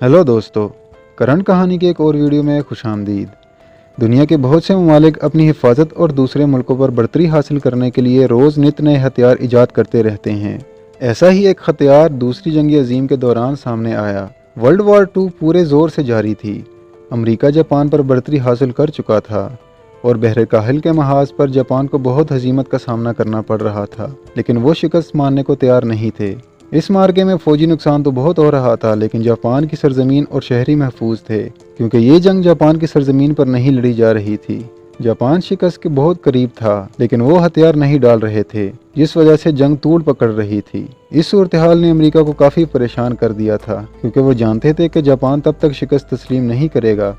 Hello दोस्तों, current कहानी की एक और वीडियो में खुशामदीद। दुनिया के बहुत से ममालिक अपनी हिफाजत और दूसरे मुल्कों पर बढ़तरी हासिल करने के लिए रोज़ नित नए हथियार ईजाद करते रहते हैं। ऐसा ही एक हथियार दूसरी जंग अजीम के दौरान सामने आया। वर्ल्ड वॉर 2 पूरे ज़ोर से जारी थी। अमरीका जापान पर बढ़तरी हासिल कर चुका था और बहर काहिल के महाज पर जापान को बहुत हजीमत का सामना करना पड़ रहा था, लेकिन वो शिकस्त मानने को तैयार नहीं थे। इस मार्के में फौजी नुकसान तो बहुत हो रहा था, लेकिन जापान की सरजमीन और शहरी महफूज थे, क्योंकि ये जंग जापान की सरजमीन पर नहीं लड़ी जा रही थी। जापान शिकस्त के बहुत करीब था, लेकिन वो हथियार नहीं डाल रहे थे, जिस वजह से जंग तूड़ पकड़ रही थी। इस सूरत हाल ने अमेरिका को काफ़ी परेशान कर दिया था, क्योंकि वो जानते थे कि जापान तब तक शिकस्त तस्लीम नहीं करेगा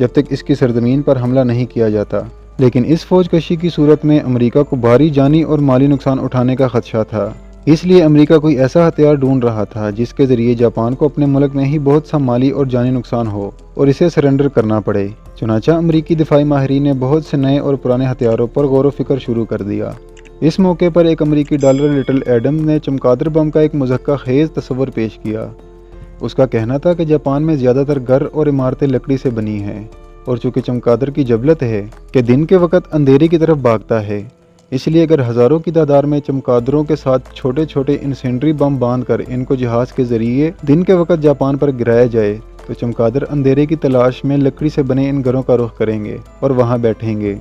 जब तक इसकी सरजमीन पर हमला नहीं किया जाता। लेकिन इस फौज कशी की सूरत में अमेरिका को भारी जानी और माली नुकसान उठाने का खदशा था। इसलिए अमेरिका कोई ऐसा हथियार ढूंढ रहा था जिसके ज़रिए जापान को अपने मुल्क में ही बहुत सा माली और जानी नुकसान हो और इसे सरेंडर करना पड़े। चुनांचे अमरीकी दिफाई माहिरीन ने बहुत से नए और पुराने हथियारों पर गौर व फिक्र शुरू कर दिया। इस मौके पर एक अमरीकी डॉलर लिटिल एडम ने चमगादड़ बम का एक मुज़क्का खेज़ तस्वर पेश किया। उसका कहना था कि जापान में ज़्यादातर घर और इमारतें लकड़ी से बनी हैं, और चूँकि चमगादड़ की जबलत है कि दिन के वक्त अंधेरे की तरफ भागता है, इसलिए अगर हज़ारों की तादाद में चमगादड़ों के साथ छोटे छोटे इंसेंट्री बम बांधकर इनको जहाज़ के ज़रिए दिन के वक्त जापान पर गिराया जाए तो चमगादड़ अंधेरे की तलाश में लकड़ी से बने इन घरों का रुख करेंगे और वहां बैठेंगे,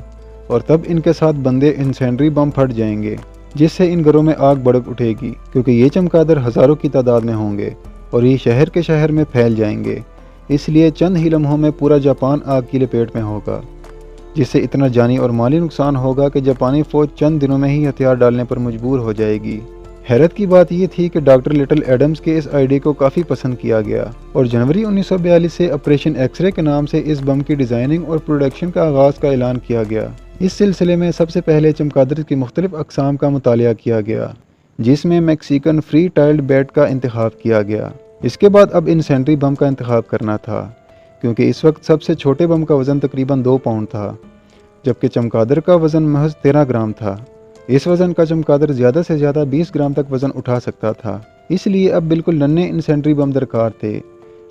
और तब इनके साथ बंदे इंसेंट्री बम फट जाएंगे, जिससे इन घरों में आग भड़क उठेगी, क्योंकि ये चमगादड़ हज़ारों की तादाद में होंगे और ये शहर के शहर में फैल जाएंगे। इसलिए चंद ही लम्हों में पूरा जापान आग की लपेट में होगा, जिससे इतना जानी और माली नुकसान होगा कि जापानी फ़ौज चंद दिनों में ही हथियार डालने पर मजबूर हो जाएगी। हैरत की बात यह थी कि डॉक्टर लिटिल एडम्स के इस आइडिया को काफ़ी पसंद किया गया और जनवरी 1942 से ऑपरेशन एक्सरे के नाम से इस बम की डिज़ाइनिंग और प्रोडक्शन का आगाज़ का ऐलान किया गया। इस सिलसिले में सबसे पहले चमगादड़ की मुख्तलिफ अक़साम का मुतालिया किया गया, जिसमें मैक्सिकन फ्री टाइल्ड बैट का इंतखाब किया गया। इसके बाद अब इंसेंट्री बम का इंतखाब करना था, क्योंकि इस वक्त सबसे छोटे बम का वज़न तकरीबन 2 पाउंड था, जबकि चमगादड़ का वज़न महज 13 ग्राम था। इस वज़न का चमगादड़ ज़्यादा से ज़्यादा 20 ग्राम तक वज़न उठा सकता था। इसलिए अब बिल्कुल नन्हे इंसेंट्री बम दरकार थे,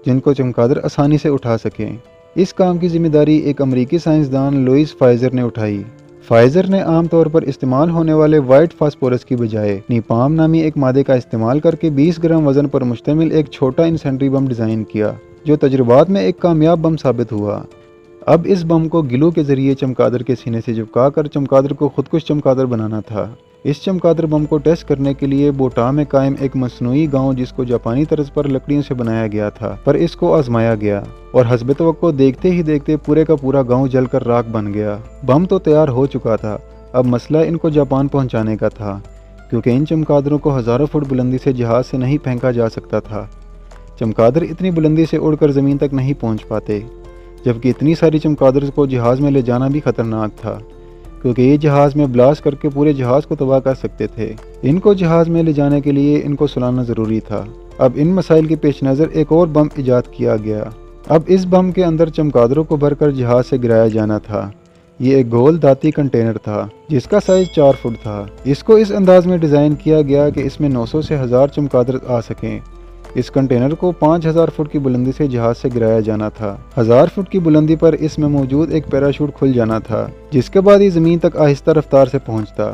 जिनको चमगादड़ आसानी से उठा सकें। इस काम की जिम्मेदारी एक अमरीकी साइंसदान लुइस फाइजर ने उठाई। फाइजर ने आमतौर पर इस्तेमाल होने वाले वाइट फास्फोरस की बजाय नीपाम नामी एक मादे का इस्तेमाल करके 20 ग्राम वज़न पर मुश्तमिल एक छोटा इंसेंट्री बम डिज़ाइन किया, जो तजुर्बात में एक कामयाब बम साबित हुआ। अब इस बम को गिलू के ज़रिए चमगादड़ के सीने से चिपका कर चमगादड़ को खुदकुश चमगादड़ बनाना था। इस चमगादड़ बम को टेस्ट करने के लिए बोटा में कायम एक मसनूई गांव, जिसको जापानी तर्ज पर लकड़ियों से बनाया गया था, पर इसको आजमाया गया और हस्ब तवक्को देखते ही देखते पूरे का पूरा गाँव जलकर राख बन गया। बम तो तैयार हो चुका था, अब मसला इनको जापान पहुँचाने का था, क्योंकि इन चमगादड़ों को हज़ारों फुट बुलंदी से जहाज़ से नहीं फेंका जा सकता था। चमगादड़ इतनी बुलंदी से उड़कर ज़मीन तक नहीं पहुँच पाते, जबकि इतनी सारी चमगादड़ को जहाज़ में ले जाना भी ख़तरनाक था, क्योंकि ये जहाज़ में ब्लास्ट करके पूरे जहाज़ को तबाह कर सकते थे। इनको जहाज़ में ले जाने के लिए इनको सुलाना ज़रूरी था। अब इन मसाइल के पेश नज़र एक और बम ईजाद किया गया। अब इस बम के अंदर चमगादड़ों को भरकर जहाज़ से गिराया जाना था। ये एक गोल धाती कंटेनर था, जिसका साइज़ 4 फुट था। इसको इस अंदाज में डिज़ाइन किया गया कि इसमें 900 से 1000 चमगादड़ आ सकें। इस कंटेनर को 5000 फुट की बुलंदी से जहाज़ से गिराया जाना था। 1000 फुट की बुलंदी पर इसमें मौजूद एक पैराशूट खुल जाना था, जिसके बाद ये ज़मीन तक आहिस्ता रफ्तार से पहुंचता।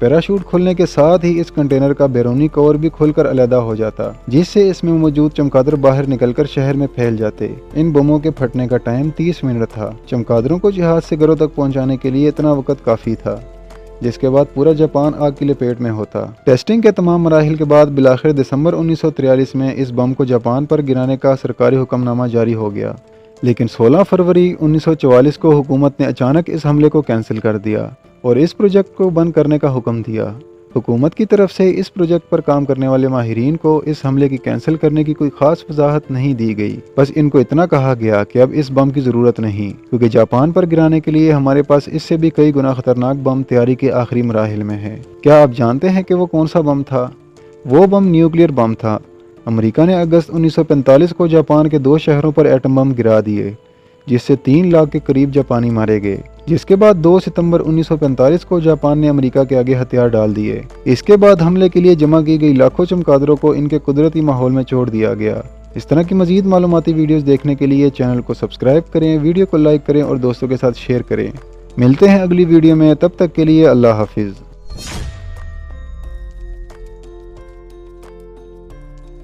पैराशूट खुलने के साथ ही इस कंटेनर का बैरूनी कवर भी खुलकर अलहदा हो जाता, जिससे इसमें मौजूद चमगादड़ बाहर निकलकर शहर में फैल जाते। इन बमों के फटने का टाइम 30 मिनट था। चमगादड़ों को जहाज़ से घरों तक पहुँचाने के लिए इतना वक्त काफ़ी था, जिसके बाद पूरा जापान आग की लपेट में होता। टेस्टिंग के तमाम मराहिल के बाद बिलाखिर दिसंबर 1943 में इस बम को जापान पर गिराने का सरकारी हुक्मनामा जारी हो गया, लेकिन 16 फरवरी 1944 को हुकूमत ने अचानक इस हमले को कैंसिल कर दिया और इस प्रोजेक्ट को बंद करने का हुक्म दिया। हुकूमत की तरफ से इस प्रोजेक्ट पर काम करने वाले माहिरीन को इस हमले की कैंसिल करने की कोई खास वजाहत नहीं दी गई। बस इनको इतना कहा गया कि अब इस बम की ज़रूरत नहीं, क्योंकि जापान पर गिराने के लिए हमारे पास इससे भी कई गुना खतरनाक बम तैयारी के आखिरी मराहिल में है। क्या आप जानते हैं कि वो कौन सा बम था? वो बम न्यूक्लियर बम था। अमेरिका ने अगस्त 1945 को जापान के 2 शहरों पर एटम बम गिरा दिए, जिससे 3 लाख के करीब जापानी मारे गए। जिसके बाद 2 सितंबर 1945 को जापान ने अमेरिका के आगे हथियार डाल दिए। इसके बाद हमले के लिए जमा की गई लाखों चमगादड़ों को इनके कुदरती माहौल में छोड़ दिया गया। اس طرح کی مزید معلوماتی ویڈیوز دیکھنے کے لیے چینل کو سبسکرائب کریں، ویڈیو کو لائک کریں اور دوستوں کے ساتھ شیئر کریں۔ ملتے ہیں اگلی ویڈیو میں، تب تک کے لیے اللہ حافظ۔